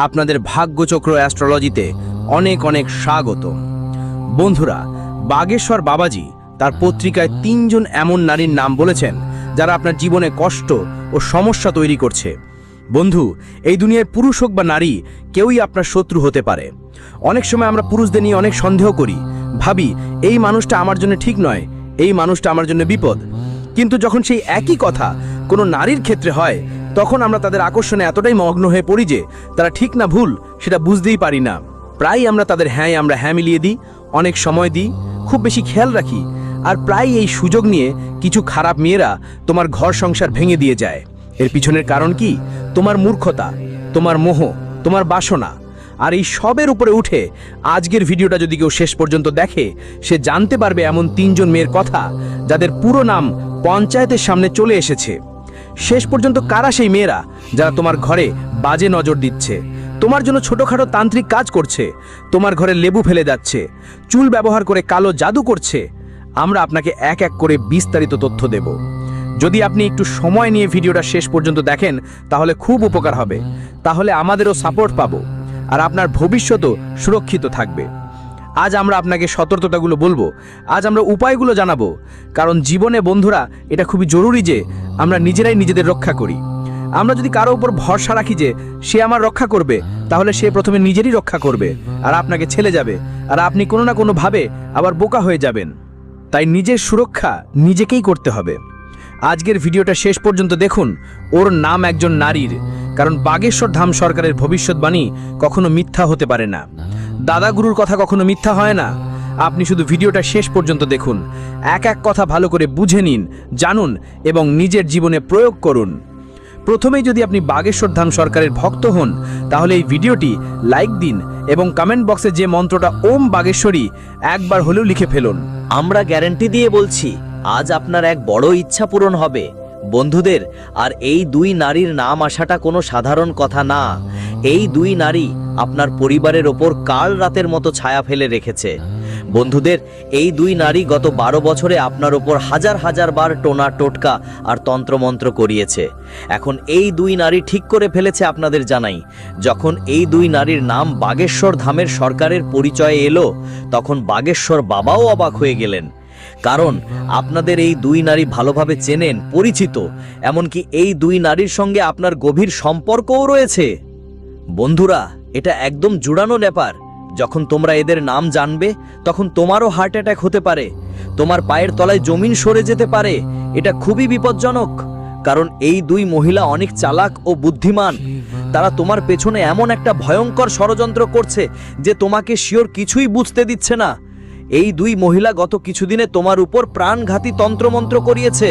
আপনাদের ভাগ্যচক্র অ্যাস্ট্রোলজিতে অনেক অনেক স্বাগত। বন্ধুরা, বাগেশ্বর বাবাজি তার পত্রিকায় 3 জন এমন নারীর নাম বলেছেন যারা আপনার জীবনে কষ্ট ও সমস্যা তৈরি করছে। বন্ধু, এই দুনিয়ায় পুরুষ হোক বা নারী, কেউই আপনার শত্রু হতে পারে। অনেক সময় আমরা পুরুষদের নিয়ে অনেক সন্দেহ করি, ভাবি এই মানুষটা আমার জন্য ঠিক নয়, এই মানুষটা আমার জন্য বিপদ। কিন্তু যখন সেই একই কথা কোনো নারীর ক্ষেত্রে হয়, তখন আমরা তাদের আকর্ষণে এতটাই মগ্ন হয়ে পড়ি যে তারা ঠিক না ভুল সেটা বুঝতেই পারি না। প্রায় আমরা তাদের হ্যাঁ মিলিয়ে দিই, অনেক সময় দিই, খুব বেশি খেয়াল রাখি, আর প্রায় এই সুযোগ নিয়ে কিছু খারাপ মেয়েরা তোমার ঘর সংসার ভেঙে দিয়ে যায়। এর পিছনের কারণ কি? তোমার মূর্খতা, তোমার মোহ, তোমার বাসনা। আর এই সবের উপরে উঠে আজকের ভিডিওটা যদি কেউ শেষ পর্যন্ত দেখে, সে জানতে পারবে এমন 3 জন মেয়ের কথা যাদের পুরো নাম পঞ্চায়েতের সামনে চলে এসেছে। শেষ পর্যন্ত কারা সেই মেয়েরা যারা তোমার ঘরে বাজে নজর দিচ্ছে, তোমার জন্য ছোটখাটো তান্ত্রিক কাজ করছে, তোমার ঘরে লেবু ফেলে যাচ্ছে, চুল ব্যবহার করে কালো জাদু করছে? আমরা আপনাকে এক এক করে বিস্তারিত তথ্য দেব। যদি আপনি একটু সময় নিয়ে ভিডিওটা শেষ পর্যন্ত দেখেন তাহলে খুব উপকার হবে, তাহলে আমাদেরও সাপোর্ট পাবো আর আপনার ভবিষ্যতও সুরক্ষিত থাকবে। আজ আমরা আপনাকে সতর্কতাগুলো বলবো, আজ আমরা উপায়গুলো জানাবো, কারণ জীবনে বন্ধুরা এটা খুবই জরুরি যে আমরা নিজেরাই নিজেদের রক্ষা করি। আমরা যদি কারো উপর ভরসা রাখি যে সে আমার রক্ষা করবে, তাহলে সে প্রথমে নিজেরই রক্ষা করবে আর আপনাকে ছেড়ে যাবে, আর আপনি কোনো না কোনো ভাবে আবার বোকা হয়ে যাবেন। তাই নিজের সুরক্ষা নিজেকেই করতে হবে। আজকের ভিডিওটা শেষ পর্যন্ত দেখুন। ওর নাম একজন নারীর, কারণ বাগেশ্বর ধাম সরকারের ভবিষ্যৎবাণী কখনো মিথ্যা হতে পারে না। দাদাগুরুর কথা কখনো মিথ্যা হয় না। আপনি শুধু ভিডিওটা শেষ পর্যন্ত দেখুন, এক এক কথা ভালো করে বুঝে নিন, জানুন এবং নিজের জীবনে প্রয়োগ করুন। প্রথমেই যদি আপনি বাগেশ্বর ধাম সরকারের ভক্ত হন, তাহলে এই ভিডিওটি লাইক দিন এবং কমেন্ট বক্সে যে মন্ত্রটা ওম বাগেশ্বরী একবার হলেও লিখে ফেলুন। আমরা গ্যারান্টি দিয়ে বলছি, আজ আপনার এক বড় ইচ্ছা পূরণ হবে বন্ধুদের। আর এই 2 নারীর নাম আসাটা কোনো সাধারণ কথা না। এই 2 নারী আপনার পরিবারের ওপর কাল রাতের মতো ছায়া ফেলে রেখেছে। বন্ধুদের, এই 2 নারী গত 12 বছরে আপনার ওপর হাজার হাজার বার টোনা টোটকা আর তন্ত্রমন্ত্র করিয়েছে। এখন এই 2 নারী ঠিক করে ফেলেছে আপনাদের জানাই। যখন এই 2 নারীর নাম বাগেশ্বর ধামের সরকারের পরিচয়ে এলো, তখন বাগেশ্বর বাবাও অবাক হয়ে গেলেন। কারণ আপনাদের এই 2 নারী ভালোভাবে চেনেন, পরিচিত, এমনকি এই 2 নারীর সঙ্গে আপনার গভীর সম্পর্কও রয়েছে। বন্ধুরা, এটা একদম জুড়ানো ব্যাপার। যখন তোমরা এদের নাম জানবে, তখন তোমারও হার্ট অ্যাটাক হতে পারে, তোমার পায়ের তলায় জমিন সরে যেতে পারে। এটা খুবই বিপজ্জনক, কারণ এই 2 মহিলা অনেক চালাক ও বুদ্ধিমান। তারা তোমার পেছনে এমন একটা ভয়ঙ্কর ষড়যন্ত্র করছে যে তোমাকে শিওর কিছুই বুঝতে দিচ্ছে না। এই 2 মহিলা গত কিছুদিনে তোমার উপর প্রাণঘাতী তন্ত্রমন্ত্র করিয়েছে,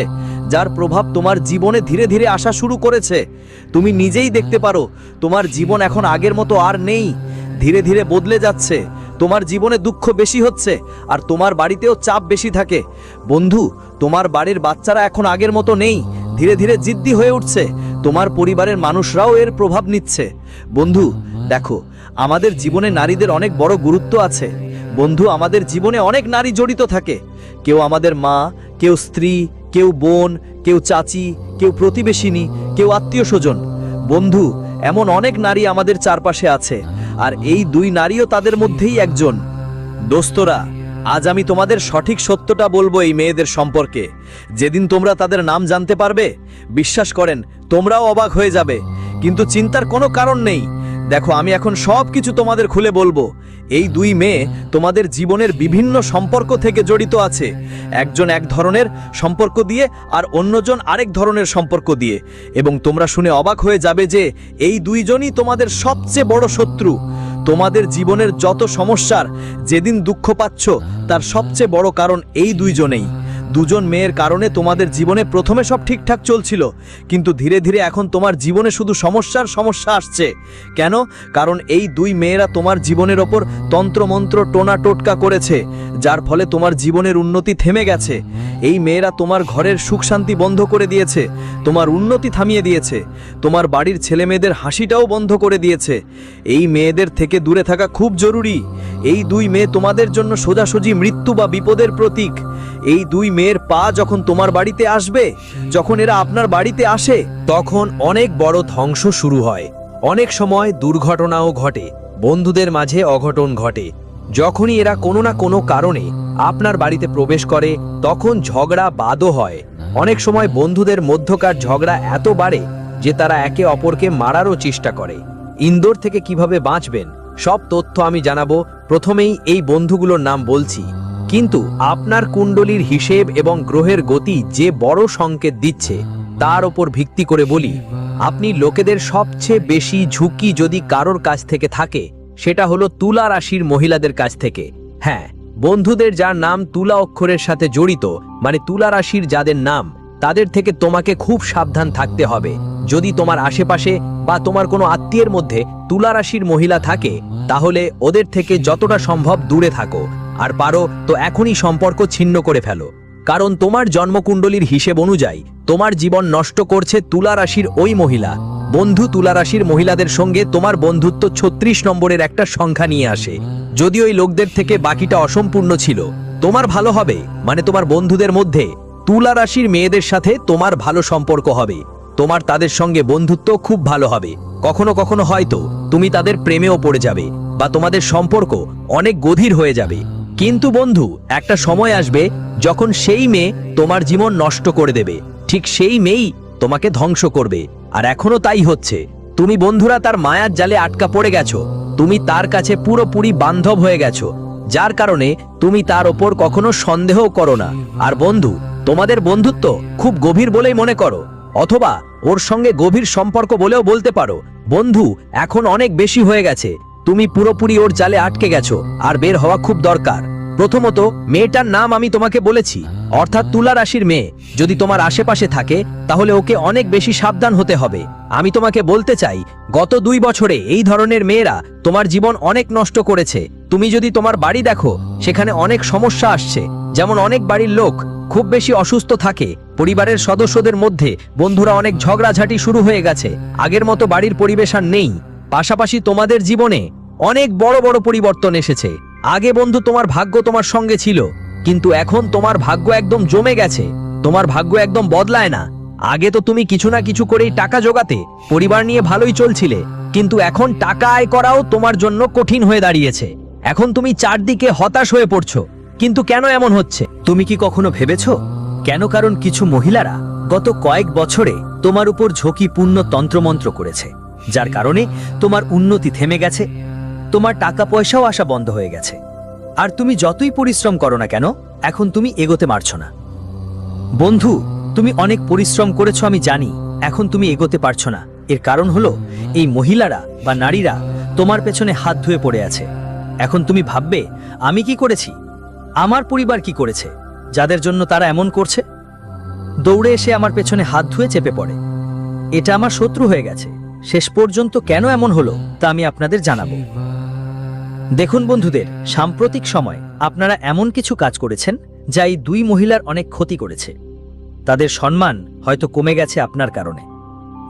যার প্রভাব তোমার জীবনে ধীরে ধীরে আসা শুরু করেছে। তুমি নিজেই দেখতে পারো, তোমার জীবন এখন আগের মতো আর নেই, ধীরে ধীরে বদলে যাচ্ছে। তোমার জীবনে দুঃখ বেশি হচ্ছে আর তোমার বাড়িতেও চাপ বেশি থাকে। বন্ধু, তোমার বাড়ির বাচ্চারা এখন আগের মতো নেই, ধীরে ধীরে জিদ্দি হয়ে উঠছে। তোমার পরিবারের মানুষরাও এর প্রভাব নিচ্ছে। বন্ধু দেখো, আমাদের জীবনে নারীদের অনেক বড় গুরুত্ব আছে। বন্ধু, আমাদের জীবনে অনেক নারী জড়িত থাকে। কেউ আমাদের মা, কেউ স্ত্রী, কেউ বোন, কেউ চাচি, কেউ প্রতিবেশিনী, কেউ আত্মীয় স্বজন। বন্ধু, এমন অনেক নারী আমাদের চারপাশে আছে, আর এই 2 নারীও তাদের মধ্যেই একজন। দোস্তরা, আজ আমি তোমাদের সঠিক সত্যটা বলবো এই মেয়েদের সম্পর্কে। যেদিন তোমরা তাদের নাম জানতে পারবে, বিশ্বাস করেন তোমরাও অবাক হয়ে যাবে। কিন্তু চিন্তার কোনো কারণ নেই। দেখো, আমি এখন সব কিছু তোমাদের খুলে বলবো। এই 2 মেয়ে তোমাদের জীবনের বিভিন্ন সম্পর্ক থেকে জড়িত আছে। একজন এক ধরনের সম্পর্ক দিয়ে আর অন্যজন আরেক ধরনের সম্পর্ক দিয়ে, এবং তোমরা শুনে অবাক হয়ে যাবে যে এই 2 জনই তোমাদের সবচেয়ে বড় শত্রু। তোমাদের জীবনের যত সমস্যার, যেদিন দুঃখ পাচ্ছ, তার সবচেয়ে বড় কারণ এই 2 জনেই। 2 জন মেয়ের কারণে তোমাদের জীবনে প্রথমে সব ঠিকঠাক চলছিল, কিন্তু ধীরে ধীরে এখন তোমার জীবনে শুধু সমস্যা আসছে। কেন? কারণ এই 2 মেয়েরা তোমার জীবনের ওপর তন্ত্রমন্ত্র টোনা টোটকা করেছে, যার ফলে তোমার জীবনের উন্নতি থেমে গেছে। এই মেয়েরা তোমার ঘরের সুখ শান্তি বন্ধ করে দিয়েছে, তোমার উন্নতি থামিয়ে দিয়েছে, তোমার বাড়ির ছেলে মেয়েদের হাসিটাও বন্ধ করে দিয়েছে। এই মেয়েদের থেকে দূরে থাকা খুব জরুরি। এই 2 মেয়ে তোমাদের জন্য সোজাসুজি মৃত্যু বা বিপদের প্রতীক। এই 2 মেয়ের পা যখন তোমার বাড়িতে আসবে, যখন এরা আপনার বাড়িতে আসে, তখন অনেক বড় ধ্বংস শুরু হয়। অনেক সময় দুর্ঘটনাও ঘটে, বন্ধুদের মাঝে অঘটন ঘটে। যখনই এরা কোনো না কোনো কারণে আপনার বাড়িতে প্রবেশ করে তখন ঝগড়া বাদও হয়। অনেক সময় বন্ধুদের মধ্যকার ঝগড়া এত বাড়ে যে তারা একে অপরকে মারারও চেষ্টা করে। ইন্দোর থেকে কিভাবে বাঁচবেন সব তথ্য আমি জানাবো। প্রথমেই এই বন্ধুগুলোর নাম বলছি, কিন্তু আপনার কুণ্ডলীর হিসেব এবং গ্রহের গতি যে বড় সংকেত দিচ্ছে তার ওপর ভিত্তি করে বলি। আপনি লোকেদের সবচেয়ে বেশি ঝুঁকি যদি কারোর কাছ থেকে থাকে সেটা হলো তুলা রাশির মহিলাদের কাছ থেকে। হ্যাঁ, বন্ধুদের যার নাম তুলা অক্ষরের সাথে জড়িত, মানে তুলা রাশির যাদের নাম, তাদের থেকে তোমাকে খুব সাবধান থাকতে হবে। যদি তোমার আশেপাশে বা তোমার কোনো আত্মীয়ের মধ্যে তুলা রাশির মহিলা থাকে তাহলে ওদের থেকে যতটা সম্ভব দূরে থাকো, আর পারো তো এখনই সম্পর্ক ছিন্ন করে ফেলো। কারণ তোমার জন্মকুণ্ডলীর হিসেব অনুযায়ী তোমার জীবন নষ্ট করছে তুলা রাশির ওই মহিলা। বন্ধু তুলা রাশির মহিলাদের সঙ্গে তোমার বন্ধুত্ব 36 নম্বরের একটা সংখ্যা নিয়ে আসে। যদি ওই লোকদের থেকে বাকিটা অসম্পূর্ণ ছিল, তোমার ভালো হবে, মানে তোমার বন্ধুদের মধ্যে তুলা রাশির মেয়েদের সাথে তোমার ভালো সম্পর্ক হবে। তোমার তাদের সঙ্গে বন্ধুত্ব খুব ভালো হবে। কখনো কখনো হয়তো তুমি তাদের প্রেমেও পড়ে যাবে বা তোমাদের সম্পর্ক অনেক গভীর হয়ে যাবে। কিন্তু বন্ধু, একটা সময় আসবে যখন সেই মেয়ে তোমার জীবন নষ্ট করে দেবে, ঠিক সেই মেয়েই তোমাকে ধ্বংস করবে। আর এখনো তাই হচ্ছে। তুমি বন্ধুরা তার মায়ার জালে আটকা পড়ে গেছো। তুমি তার কাছে পুরোপুরি বান্ধব হয়ে গেছো, যার কারণে তুমি তার ওপর কখনো সন্দেহ করো না। আর বন্ধু, তোমাদের বন্ধুত্ব খুব গভীর বলেই মনে করো, অথবা ওর সঙ্গে গভীর সম্পর্ক বলেও বলতে পারো। বন্ধু, এখন অনেক বেশি হয়ে গেছে। তুমি পুরোপুরি ওর জালে আটকে গেছো, আর বের হওয়া খুব দরকার। প্রথমত, মেয়েটার নাম আমি তোমাকে বলেছি, অর্থাৎ তুলা রাশির মেয়ে যদি তোমার আশেপাশে থাকে তাহলে ওকে অনেক বেশি সাবধান হতে হবে। আমি তোমাকে বলতে চাই, গত 2 বছরে এই ধরনের মেয়েরা তোমার জীবন অনেক নষ্ট করেছে। তুমি যদি তোমার বাড়ি দেখো, সেখানে অনেক সমস্যা আসছে। যেমন অনেক বাড়ির লোক খুব বেশি অসুস্থ থাকে, পরিবারের সদস্যদের মধ্যে বন্ধুরা অনেক ঝগড়াঝাটি শুরু হয়ে গেছে, আগের মতো বাড়ির পরিবেশ আর নেই। পাশাপাশি তোমাদের জীবনে অনেক বড় বড় পরিবর্তন এসেছে। আগে বন্ধু তোমার ভাগ্য তোমার সঙ্গে ছিল, কিন্তু এখন তোমার ভাগ্য একদম জমে গেছে। তোমার ভাগ্য একদম বদলায় না। আগে তো তুমি কিছু না কিছু করেই টাকা জোগাতে পরিবার নিয়ে ভালোই চলছিলে, কিন্তু এখন টাকা আয় করাও তোমার জন্য কঠিন হয়ে দাঁড়িয়েছে। এখন তুমি চারদিকে হতাশ হয়ে পড়ছো। কিন্তু কেন এমন হচ্ছে তুমি কি কখনো ভেবেছো কেন? কারণ কিছু মহিলারা গত কয়েক বছরে তোমার উপর ঝুঁকিপূর্ণ তন্ত্রমন্ত্র করেছে, যার কারণে তোমার উন্নতি থেমে গেছে, তোমার টাকা পয়সাও আসা বন্ধ হয়ে গেছে। আর তুমি যতই পরিশ্রম করো না কেন, এখন তুমি এগোতে পারছো না। বন্ধু, তুমি অনেক পরিশ্রম করেছো আমি জানি, এখন তুমি এগোতে পারছো না। এর কারণ হলো এই মহিলারা বা নারীরা তোমার পেছনে হাত ধুয়ে পড়ে আছে। এখন তুমি ভাববে, আমি কি করেছি, আমার পরিবার কি করেছে যাদের জন্য তারা এমন করছে? দৌড়ে এসে আমার পেছনে হাত ধুয়ে চেপে পড়ে। এটা আমার শত্রু হয়ে গেছে। শেষ পর্যন্ত কেন এমন হলো তা আমি আপনাদের জানাবো। দেখুন বন্ধুদের, সাম্প্রতিক সময় আপনারা এমন কিছু কাজ করেছেন যা এই 2 মহিলার অনেক ক্ষতি করেছে। তাদের সম্মান হয়তো কমে গেছে আপনার কারণে।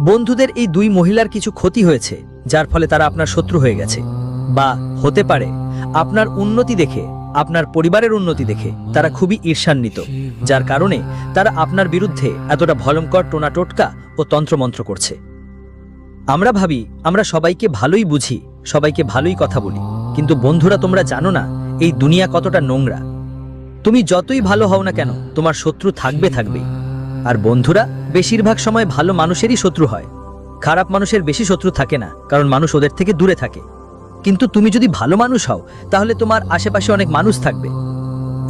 বন্ধুদের, এই 2 মহিলার কিছু ক্ষতি হয়েছে যার ফলে তারা আপনার শত্রু হয়ে গেছে, বা হতে পারে আপনার উন্নতি দেখে, আপনার পরিবারের উন্নতি দেখে তারা খুবই ঈর্ষান্বিত, যার কারণে তারা আপনার বিরুদ্ধে এতটা ভয়ঙ্কর টোনা টোটকা ও তন্ত্রমন্ত্র করছে। আমরা ভাবি আমরা সবাইকে ভালোই বুঝি, সবাইকে ভালোই কথা বলি, কিন্তু বন্ধুরা তোমরা জানো না এই দুনিয়া কতটা নোংরা। তুমি যতই ভালো হও না কেন, তোমার শত্রু থাকবেই। আর বন্ধুরা বেশিরভাগ সময় ভালো মানুষেরই শত্রু হয়। খারাপ মানুষের বেশি শত্রু থাকে না, কারণ মানুষ ওদের থেকে দূরে থাকে। কিন্তু তুমি যদি ভালো মানুষ হও তাহলে তোমার আশেপাশে অনেক মানুষ থাকবে,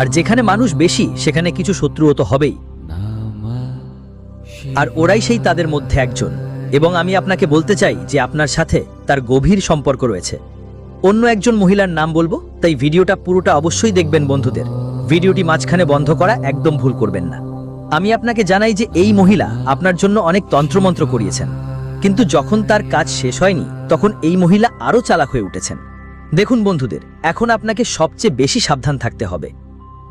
আর যেখানে মানুষ বেশি সেখানে কিছু শত্রুও তো হবেই, আর ওরাই সেই তাদের মধ্যে একজন। এবং আমি আপনাকে বলতে চাই যে আপনার সাথে তার গভীর সম্পর্ক রয়েছে। অন্য একজন মহিলার নাম বলবো, তাই ভিডিওটা পুরোটা অবশ্যই দেখবেন বন্ধুদের। ভিডিওটি মাঝখানে বন্ধ করা একদম ভুল করবেন না। আমি আপনাকে জানাই যে এই মহিলা আপনার জন্য অনেক তন্ত্রমন্ত্র করিয়েছেন, কিন্তু যখন তার কাজ শেষ হয়নি তখন এই মহিলা আরো চালাক হয়ে উঠেছেন। দেখুন বন্ধুদের, এখন আপনাকে সবচেয়ে বেশি সাবধান থাকতে হবে।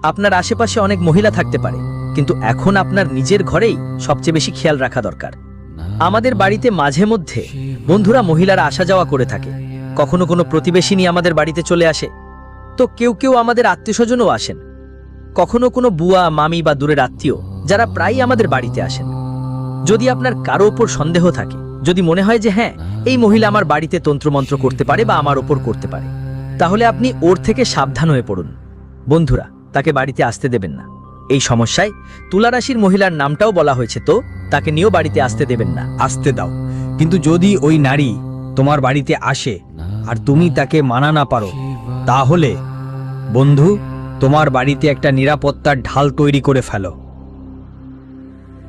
আপনার আশেপাশে অনেক মহিলা থাকতে পারে, কিন্তু এখন আপনার নিজের ঘরেই সবচেয়ে বেশি খেয়াল রাখা দরকার। আমাদের বাড়িতে মাঝে মধ্যে বন্ধুরা মহিলারা আসা যাওয়া করে থাকে। কখনো কোনো প্রতিবেশিনী আমাদের বাড়িতে চলে আসে, তো কেউ কেউ আমাদের আত্মীয়স্বজনও আসেন। কখনো কোনো বুয়া, মামি বা দূরের আত্মীয় যারা প্রায়ই আমাদের বাড়িতে আসেন। যদি আপনার কারো উপর সন্দেহ থাকে, যদি মনে হয় যে হ্যাঁ, এই মহিলা আমার বাড়িতে তন্ত্রমন্ত্র করতে পারে বা আমার ওপর করতে পারে, তাহলে আপনি ওর থেকে সাবধান হয়ে পড়ুন। বন্ধুরা, তাকে বাড়িতে আসতে দেবেন না। এই সমস্যায় তুলা রাশির মহিলার নামটাও বলা হয়েছে, তো তাকে নিয়েও বাড়িতে আসতে দেবেন না। আসতে দাও, কিন্তু যদি ওই নারী তোমার বাড়িতে আসে আর তুমি তাকে মানা না পারো, তাহলে বন্ধু তোমার বাড়িতে একটা নিরাপত্তার ঢাল তৈরি করে ফেলো।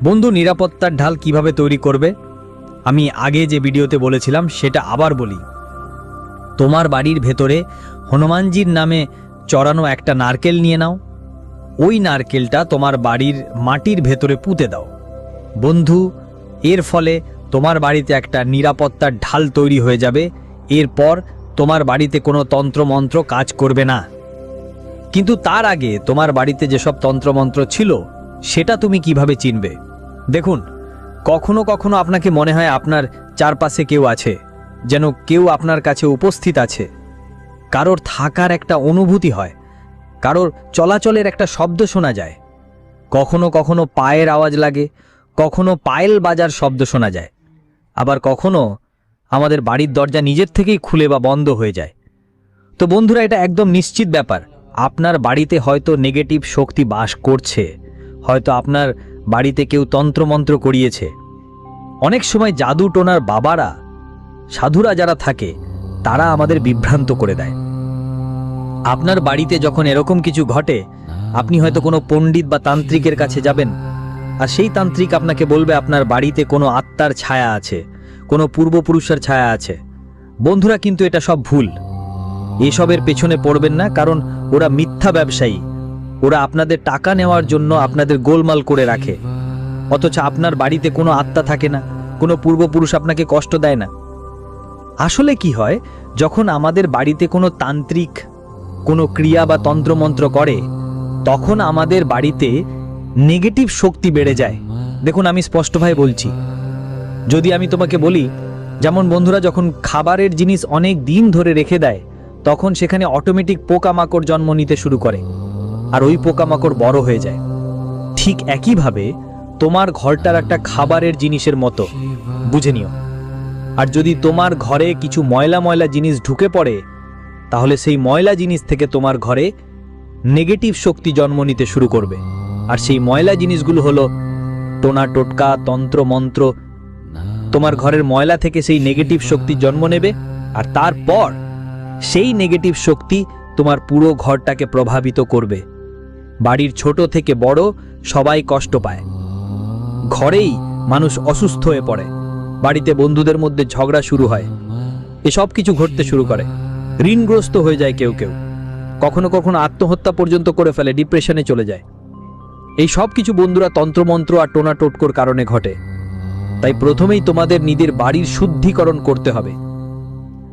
বন্ধু, নিরাপত্তার ঢাল কিভাবে তৈরি করবে আমি আগে যে ভিডিওতে বলেছিলাম সেটা আবার বলি। তোমার বাড়ির ভেতরে হনুমানজির নামে চড়ানো একটা নারকেল নিয়ে নাও। ওই নারকেলটা তোমার বাড়ির মাটির ভেতরে পুঁতে দাও। বন্ধু, এর ফলে তোমার বাড়িতে একটা নিরাপত্তার ঢাল তৈরি হয়ে যাবে। এরপর তোমার বাড়িতে কোনো তন্ত্রমন্ত্র কাজ করবে না। কিন্তু তার আগে তোমার বাড়িতে যেসব তন্ত্রমন্ত্র ছিল সেটা তুমি কিভাবে চিনবে? দেখুন, কখনো কখনো আপনাকে মনে হয় আপনার চারপাশে কেউ আছে, যেন কেউ আপনার কাছে উপস্থিত আছে। কারোর থাকার একটা অনুভূতি হয়, কারোর চলাচলের একটা শব্দ শোনা যায়। কখনো কখনো পায়ের আওয়াজ লাগে, কখনো পায়েল বাজার শব্দ শোনা যায়, আবার কখনো আমাদের বাড়ির দরজা নিজের থেকেই খুলে বা বন্ধ হয়ে যায়। তো বন্ধুরা, এটা একদম নিশ্চিত ব্যাপার, আপনার বাড়িতে হয়তো নেগেটিভ শক্তি বাস করছে। হয়তো আপনার বাড়িতে কেউ তন্ত্রমন্ত্র করিয়েছে। অনেক সময় জাদু টোনার বাবারা, সাধুরা যারা থাকে, তারা আমাদের বিভ্রান্ত করে দেয়। আপনার বাড়িতে যখন এরকম কিছু ঘটে, আপনি হয়তো কোনো পণ্ডিত বা তান্ত্রিকের কাছে যাবেন, আর সেই তান্ত্রিক আপনাকে বলবে আপনার বাড়িতে কোনো আত্মার ছায়া আছে, কোনো পূর্বপুরুষের ছায়া আছে। বন্ধুরা, কিন্তু এটা সব ভুল। এসবের পেছনে পড়বেন না, কারণ ওরা মিথ্যা ব্যবসায়ী। ওরা আপনাদের টাকা নেওয়ার জন্য আপনাদের গোলমাল করে রাখে, অথচ আপনার বাড়িতে কোনো আত্মা থাকে না, কোনো পূর্বপুরুষ আপনাকে কষ্ট দেয় না। আসলে কি হয়, যখন আমাদের বাড়িতে কোনো তান্ত্রিক কোনো ক্রিয়া বা তন্ত্রমন্ত্র করে, তখন আমাদের বাড়িতে নেগেটিভ শক্তি বেড়ে যায়। দেখুন, আমি স্পষ্টভাবে বলছি, যদি আমি তোমাকে বলি, যেমন বন্ধুরা, যখন খাবারের জিনিস অনেক দিন ধরে রেখে দেয়, তখন সেখানে অটোমেটিক পোকামাকড় জন্ম নিতে শুরু করে, আর ওই পোকামাকড় বড় হয়ে যায়। ঠিক একইভাবে তোমার ঘরটার একটা খাবারের জিনিসের মতো বুঝে নিও। আর যদি তোমার ঘরে কিছু ময়লা ময়লা জিনিস ঢুকে পড়ে, তাহলে সেই ময়লা জিনিস থেকে তোমার ঘরে নেগেটিভ শক্তি জন্ম নিতে শুরু করবে। আর সেই ময়লা জিনিসগুলো হলো টোনা টোটকা, তন্ত্র মন্ত্র। তোমার ঘরের ময়লা থেকে সেই নেগেটিভ শক্তি জন্ম নেবে, আর তারপর সেই নেগেটিভ শক্তি তোমার পুরো ঘরটাকে প্রভাবিত করবে। বাড়ির ছোট থেকে বড় সবাই কষ্ট পায়। ঘরেই মানুষ অসুস্থ হয়ে পড়ে, বাড়িতে বন্ধুদের মধ্যে ঝগড়া শুরু হয়, এসব কিছু ঘটতে শুরু করে। ঋণগ্রস্ত হয়ে যায় কেউ কেউ, কখনো কখনো আত্মহত্যা পর্যন্ত করে ফেলে, ডিপ্রেশনে চলে যায়। এই সব কিছু বন্ধুরা তন্ত্রমন্ত্র আর টোনা টোটকোর কারণে ঘটে। তাই প্রথমেই তোমাদের নিজের বাড়ির শুদ্ধিকরণ করতে হবে।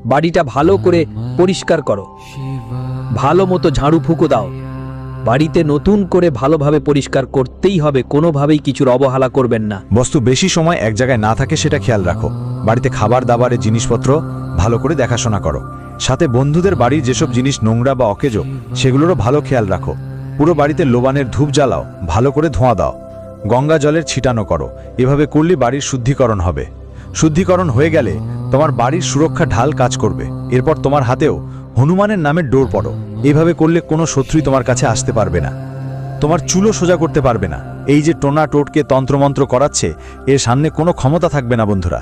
বাড়িটা ভালো করে পরিষ্কার করো, ভালো মতো ঝাড়ু ফুঁকো দাও। বাড়িতে নতুন করে ভালোভাবে পরিষ্কার করতেই হবে, কোনোভাবেই কিছুর অবহেলা করবেন না। বস্তু বেশি সময় এক জায়গায় না থাকে সেটা খেয়াল রাখো। বাড়িতে খাবার দাবারের জিনিসপত্র ভালো করে দেখাশোনা করো। সাথে বন্ধুদের বাড়ির যেসব জিনিস নোংরা বা অকেজো, সেগুলোরও ভালো খেয়াল রাখো। পুরো বাড়িতে লোবানের ধূপ জ্বালাও, ভালো করে ধোঁয়া দাও, গঙ্গা জলের ছিটানো করো। এভাবে করলে বাড়ির শুদ্ধিকরণ হবে। শুদ্ধিকরণ হয়ে গেলে তোমার বাড়ির সুরক্ষা ঢাল কাজ করবে। এরপর তোমার হাতেও হনুমানের নামের ডোর পড়ো। এইভাবে করলে কোনো শত্রুই তোমার কাছে আসতে পারবে না, তোমার চুলও সোজা করতে পারবে না। এই যে টোনা টোটকে তন্ত্রমন্ত্র করাচ্ছে, এর সামনে কোনো ক্ষমতা থাকবে না বন্ধুরা।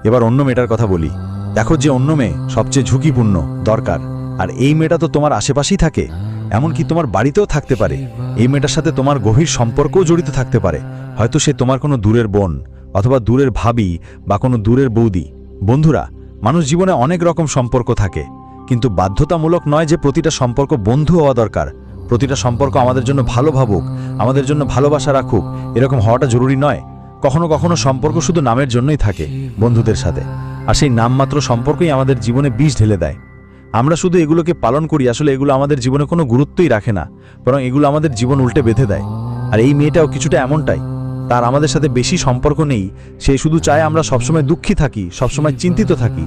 এবার অন্য মেয়েটার কথা বলি। দেখো, যে অন্য মেয়ে সবচেয়ে ঝুঁকিপূর্ণ দরকার, আর এই মেয়েটা তো তোমার আশেপাশেই থাকে, এমনকি তোমার বাড়িতেও থাকতে পারে। এই মেয়েটার সাথে তোমার গভীর সম্পর্কও জড়িত থাকতে পারে। হয়তো সে তোমার কোনো দূরের বোন, অথবা দূরের ভাবি, বা কোনো দূরের বৌদি। বন্ধুরা, মানুষ জীবনে অনেক রকম সম্পর্ক থাকে, কিন্তু বাধ্যতামূলক নয় যে প্রতিটা সম্পর্ক বন্ধু হওয়া দরকার। প্রতিটা সম্পর্ক আমাদের জন্য ভালো ভাবুক, আমাদের জন্য ভালোবাসা রাখুক, এরকম হওয়াটা জরুরি নয়। কখনো কখনো সম্পর্ক শুধু নামের জন্যই থাকে বন্ধুদের সাথে, আর সেই নামমাত্র সম্পর্কই আমাদের জীবনে বিষ ঢেলে দেয়। আমরা শুধু এগুলোকে পালন করি, আসলে এগুলো আমাদের জীবনে কোনো গুরুত্বই রাখে না, বরং এগুলো আমাদের জীবন উল্টে বেঁধে দেয়। আর এই মেয়েটাও কিছুটা এমনটাই। তার আমাদের সাথে বেশি সম্পর্ক নেই, সে শুধু চায় আমরা সবসময় দুঃখী থাকি, সবসময় চিন্তিত থাকি।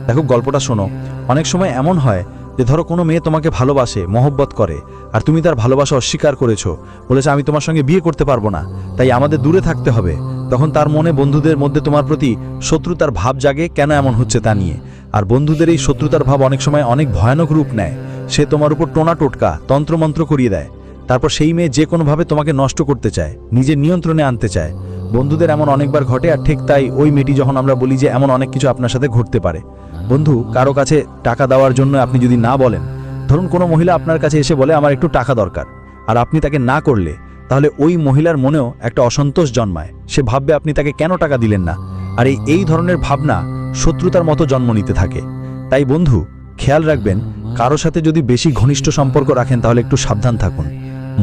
দেখো, গল্পটা শোনো। অনেক সময় এমন হয় যে ধরো কোনো মেয়ে তোমাকে ভালোবাসে, মহব্বত করে, আর তুমি তার ভালোবাসা অস্বীকার করেছো, বলেছে আমি তোমার সঙ্গে বিয়ে করতে পারবো না, তাই আমাদের দূরে থাকতে হবে, তখন তার মনে বন্ধুদের মধ্যে তোমার প্রতি শত্রুতার ভাব জাগে, কেন এমন হচ্ছে তা নিয়ে। আর বন্ধুদের এই শত্রুতার ভাব অনেক সময় অনেক ভয়ানক রূপ নেয়। সে তোমার উপর টোনা টোটকা তন্ত্রমন্ত্র করিয়ে দেয়। তারপর সেই মেয়ে যে কোনোভাবে তোমাকে নষ্ট করতে চায়, নিজের নিয়ন্ত্রণে আনতে চায়। বন্ধুদের এমন অনেকবার ঘটে, আর ঠিক তাই ওই মেয়েটি যখন আমরা বলি যে এমন অনেক কিছু আপনার সাথে ঘটতে পারে। বন্ধু কারো কাছে টাকা দেওয়ার জন্য আপনি যদি না বলেন, ধরুন কোনো মহিলা আপনার কাছে এসে বলে আমার একটু টাকা দরকার, আর আপনি তাকে না করলে, তাহলে ওই মহিলার মনেও একটা অসন্তোষ জন্মায়। সে ভাববে আপনি তাকে কেন টাকা দিলেন না, আর এই ধরনের ভাবনা শত্রুতার মতো জন্ম নিতে থাকে। তাই বন্ধু খেয়াল রাখবেন, কারো সাথে যদি বেশি ঘনিষ্ঠ সম্পর্ক রাখেন তাহলে একটু সাবধান থাকুন।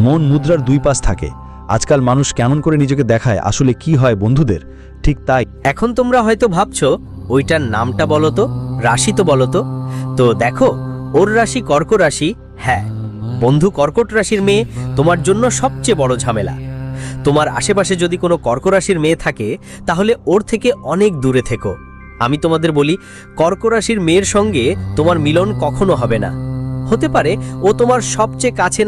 মন মুদ্রার দুই পাশ থাকে। আজকাল মানুষ কেমন করে নিজেকে দেখায়, আসলে কি হয় বন্ধুদের ঠিক তাই। এখন তোমরা হয়তো ভাবছো ওইটার নামটা বলো তো, রাশি তো বলো তো। তো দেখো, ওর রাশি কর্ক রাশি। হ্যাঁ বন্ধু, কর্কট রাশির মেয়ে তোমার জন্য সবচেয়ে বড় ঝামেলা। তোমার আশেপাশে যদি কোনো কর্ক রাশির মেয়ে থাকে, তাহলে ওর থেকে অনেক দূরে থেকো। আমি তোমাদের বলি, কর্ক রাশির মেয়ের সঙ্গে তোমার মিলন কখনো হবে না। হতে পারে ও তোমার সবচেয়ে কাছে